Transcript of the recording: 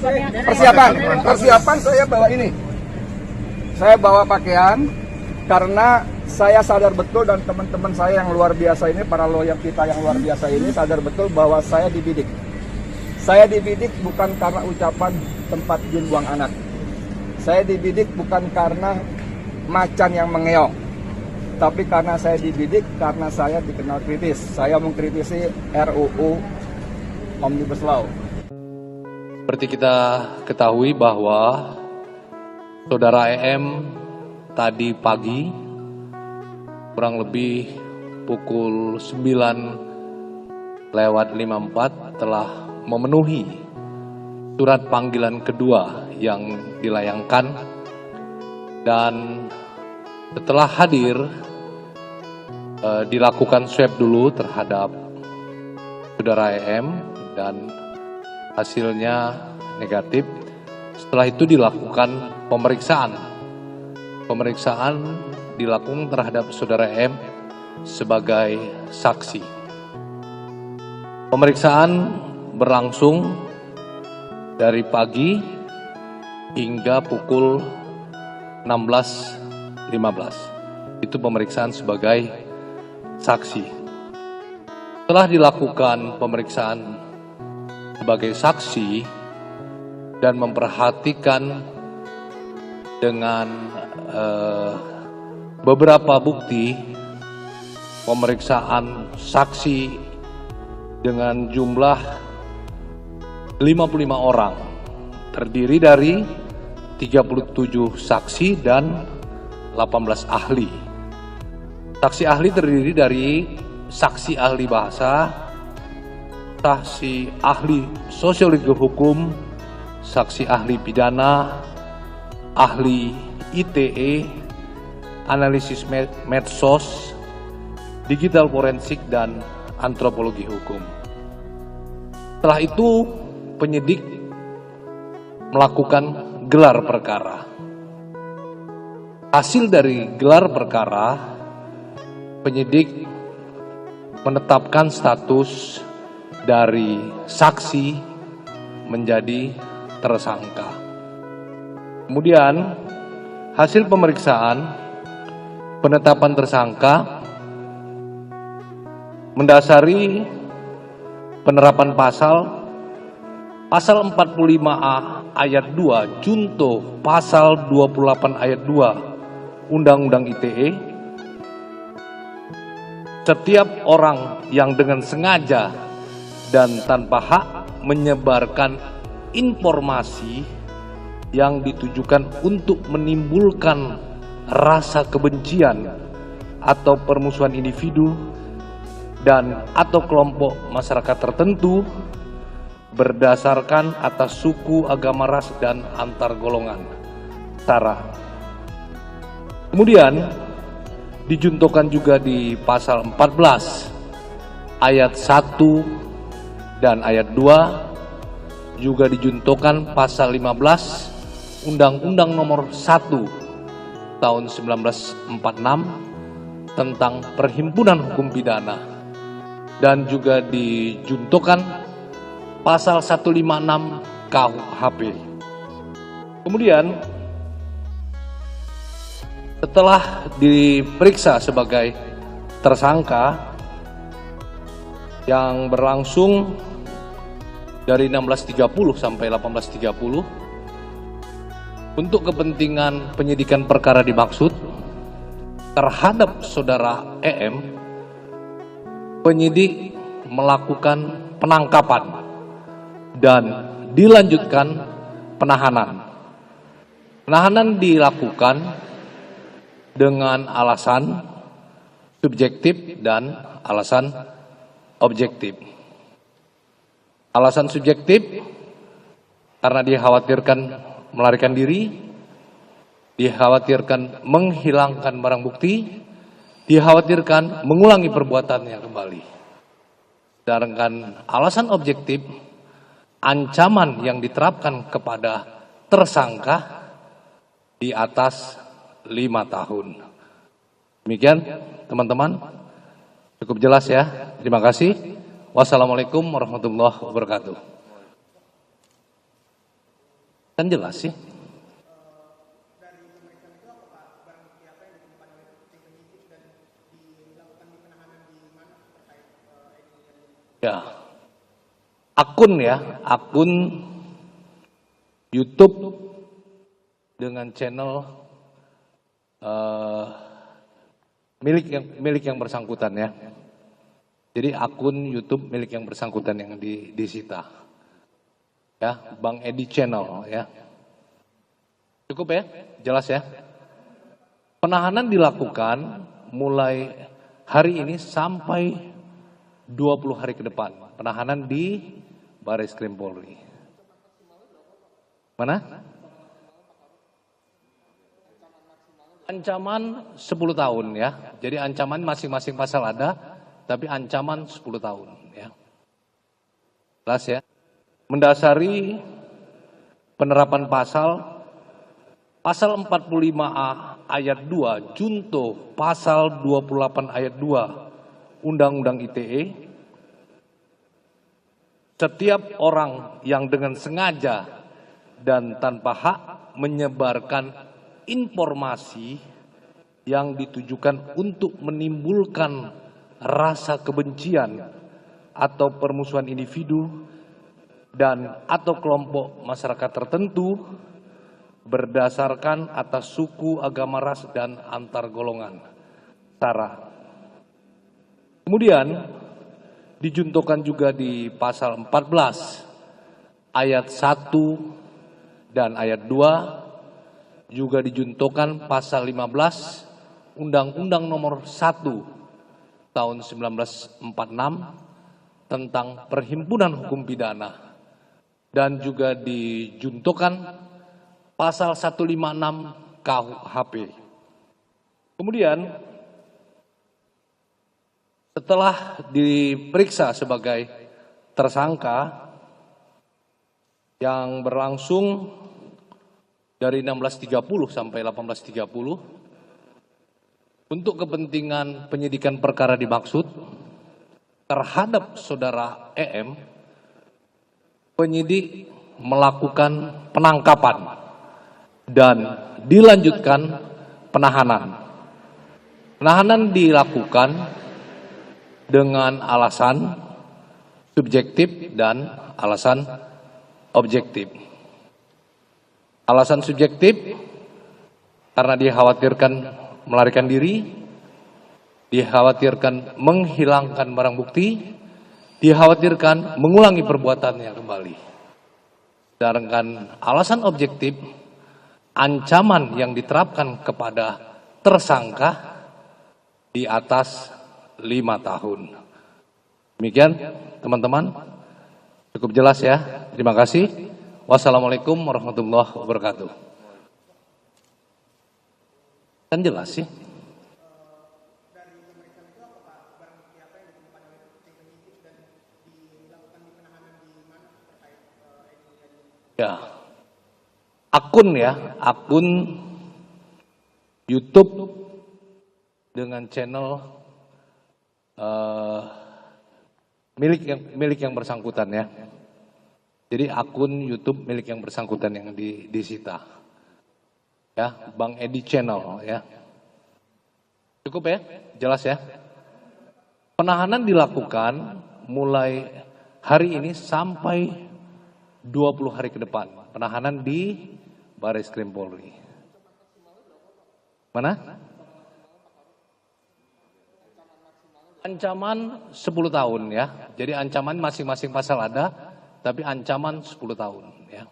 Persiapan saya bawa ini. Saya bawa pakaian karena saya sadar betul dan teman-teman saya yang luar biasa ini, para lawyer kita yang luar biasa ini sadar betul bahwa saya dibidik. Saya dibidik bukan karena ucapan tempat jin buang anak. Saya dibidik bukan karena macan yang mengeong. Tapi karena saya dibidik karena saya dikenal kritis. Saya mengkritisi RUU Omnibus Law. Seperti kita ketahui bahwa Saudara EM tadi pagi kurang lebih pukul 9:54 telah memenuhi surat panggilan kedua yang dilayangkan, dan setelah hadir dilakukan swab dulu terhadap Saudara EM dan hasilnya negatif. Setelah itu dilakukan pemeriksaan. Pemeriksaan dilakukan terhadap Saudara M sebagai saksi. Pemeriksaan berlangsung dari pagi hingga pukul 16.15. Itu pemeriksaan sebagai saksi. Setelah dilakukan pemeriksaan sebagai saksi dan memperhatikan dengan beberapa bukti, pemeriksaan saksi dengan jumlah 55 orang, terdiri dari 37 saksi dan 18 ahli. Saksi ahli terdiri dari saksi ahli bahasa, saksi ahli sosiologi hukum, saksi ahli pidana, ahli ITE, analisis medsos, digital forensik, dan antropologi hukum. Setelah itu penyidik melakukan gelar perkara. Hasil dari gelar perkara, penyidik menetapkan status dari saksi menjadi tersangka. Kemudian hasil pemeriksaan penetapan tersangka mendasari penerapan pasal 45A ayat 2 junto pasal 28 ayat 2 Undang-Undang ITE. Setiap orang yang dengan sengaja dan tanpa hak menyebarkan informasi yang ditujukan untuk menimbulkan rasa kebencian atau permusuhan individu dan atau kelompok masyarakat tertentu berdasarkan atas suku, agama, ras, dan antar golongan sara. Kemudian dijuntukan juga di pasal 14 ayat 1 dan ayat 2, juga dijuntukan pasal 15 Undang-Undang Nomor 1 tahun 1946 tentang Perhimpunan Hukum Pidana, dan juga dijuntukan pasal 156 KUHP. Kemudian setelah diperiksa sebagai tersangka yang berlangsung dari 16.30 sampai 18.30 untuk kepentingan penyidikan perkara dimaksud terhadap Saudara EM, penyidik melakukan penangkapan dan dilanjutkan penahanan. Penahanan dilakukan dengan alasan subjektif dan alasan objektif. Alasan subjektif karena dikhawatirkan melarikan diri, dikhawatirkan menghilangkan barang bukti, dikhawatirkan mengulangi perbuatannya kembali. Sedangkan alasan objektif, ancaman yang diterapkan kepada tersangka di atas 5 tahun. Demikian teman-teman, cukup jelas ya. Terima kasih. Wassalamualaikum warahmatullahi wabarakatuh. Kan jelas sih. Ya, akun YouTube dengan channel milik yang bersangkutan ya. Jadi akun YouTube milik yang bersangkutan yang disita. Ya, Bang Edi Channel ya. Cukup ya? Jelas ya? Penahanan dilakukan mulai hari ini sampai 20 hari ke depan. Penahanan di Barreskrim Polri. Mana? Ancaman 10 tahun ya. Jadi ancaman masing-masing pasal ada, tapi ancaman 10 tahun ya. Jelas ya? Mendasari penerapan pasal 45A ayat 2 junto pasal 28 ayat 2 Undang-Undang ITE, setiap orang yang dengan sengaja dan tanpa hak menyebarkan informasi yang ditujukan untuk menimbulkan rasa kebencian atau permusuhan individu dan atau kelompok masyarakat tertentu berdasarkan atas suku, agama, ras, dan antar golongan, sara. Kemudian dijuntukan juga di pasal 14 ayat 1 dan ayat 2, juga dijuntukan pasal 15 Undang-Undang Nomor 1 tahun 1946 tentang Perhimpunan Hukum Pidana, dan juga dijuntukan pasal 156 KUHP. Kemudian setelah diperiksa sebagai tersangka yang berlangsung dari 16.30 sampai 18.30 untuk kepentingan penyidikan perkara dimaksud terhadap saudara EM, penyidik melakukan penangkapan dan dilanjutkan penahanan. Penahanan dilakukan dengan alasan subjektif dan alasan objektif. Alasan subjektif karena dikhawatirkan melarikan diri, dikhawatirkan menghilangkan barang bukti, dikhawatirkan mengulangi perbuatannya kembali. Sedangkan alasan objektif, ancaman yang diterapkan kepada tersangka di atas 5 tahun. Demikian teman-teman, cukup jelas ya. Terima kasih. Wassalamualaikum warahmatullahi wabarakatuh. Kan jelas sih. Ya, akun YouTube dengan channel milik yang bersangkutan ya. Jadi akun YouTube milik yang bersangkutan yang disita. Ya, Bang Edi Channel ya. Cukup ya? Jelas ya? Penahanan dilakukan mulai hari ini sampai 20 hari ke depan. Penahanan di Barreskrim Polri. Mana? Ancaman 10 tahun ya. Jadi ancaman masing-masing pasal ada, tapi ancaman 10 tahun ya.